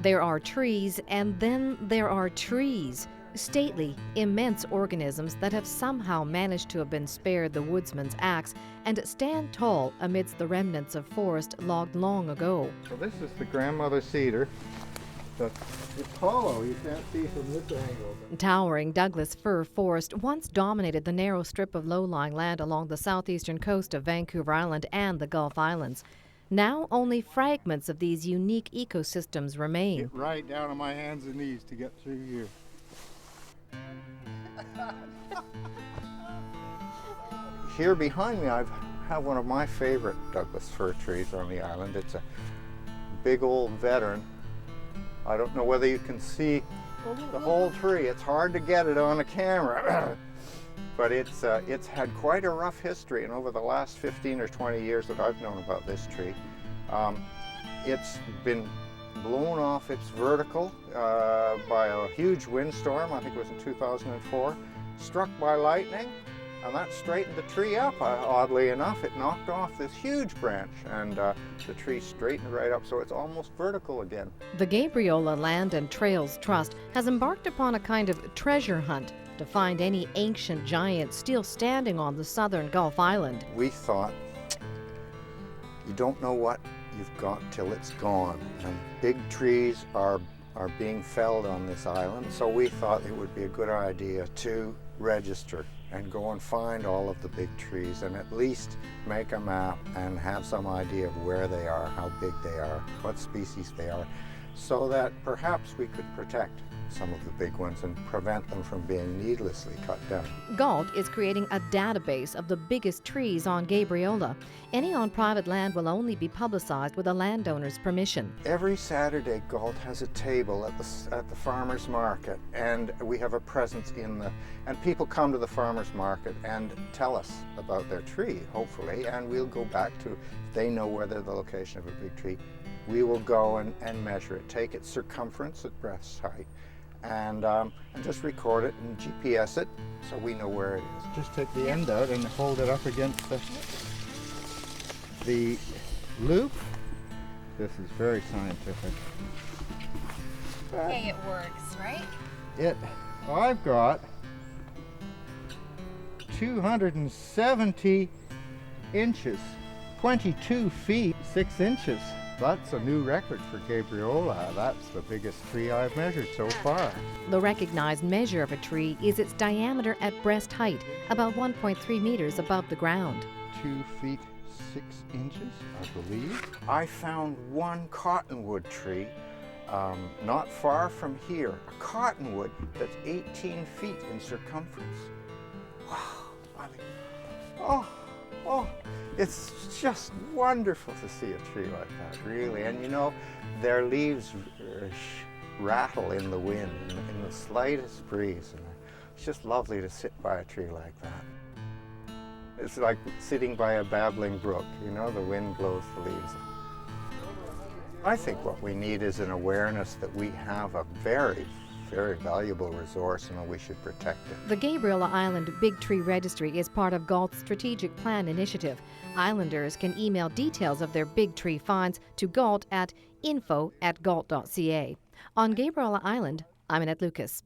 There are trees, and then there are trees. Stately, immense organisms that have somehow managed to have been spared the woodsman's axe and stand tall amidst the remnants of forest logged long ago. So this is the grandmother cedar. It's hollow, you can't see from this angle. Towering Douglas fir forest once dominated the narrow strip of low-lying land along the southeastern coast of Vancouver Island and the Gulf Islands. Now only fragments of these unique ecosystems remain. Get right down on my hands and knees to get through here. Here behind me I have one of my favorite Douglas fir trees on the island. It's a big old veteran. I don't know whether you can see the whole tree. It's hard to get it on a camera. But it's had quite a rough history, and over the last 15 or 20 years that I've known about this tree, it's been blown off its vertical by a huge windstorm. I think it was in 2004, struck by lightning, and that straightened the tree up. Oddly enough, it knocked off this huge branch, and the tree straightened right up, so it's almost vertical again. The Gabriola Land and Trails Trust has embarked upon a kind of treasure hunt to find any ancient giant still standing on the southern Gulf Island. We thought, you don't know what you've got till it's gone, and big trees are being felled on this island, so we thought it would be a good idea to register and go and find all of the big trees and at least make a map and have some idea of where they are, how big they are, what species they are, so that perhaps we could protect some of the big ones and prevent them from being needlessly cut down. GALT is creating a database of the biggest trees on Gabriola. Any on private land will only be publicized with a landowner's permission. Every Saturday, GALT has a table at the farmer's market, and we have a presence and people come to the farmer's market and tell us about their tree, hopefully, and we'll go back to, if they know where the location of a big tree, we will go and measure it, take its circumference at breast height, and just record it and GPS it so we know where it is. Just take the end out and hold it up against the loop. This is very scientific. Okay, it works, right? I've got 270 inches, 22 feet, 6 inches. That's a new record for Gabriola. That's the biggest tree I've measured so far. The recognized measure of a tree is its diameter at breast height, about 1.3 meters above the ground. 2 feet 6 inches, I believe. I found one cottonwood tree not far from here. A cottonwood that's 18 feet in circumference. Wow, I mean, oh, it's just wonderful to see a tree like that, really. And you know, their leaves rattle in the wind, in the slightest breeze. And it's just lovely to sit by a tree like that. It's like sitting by a babbling brook, you know, the wind blows the leaves. I think what we need is an awareness that we have a very, very valuable resource and we should protect it. The Gabriola Island Big Tree Registry is part of GALT's Strategic Plan initiative. Islanders can email details of their big tree finds to GALT at info@galt.ca. On Gabriola Island, I'm Annette Lucas.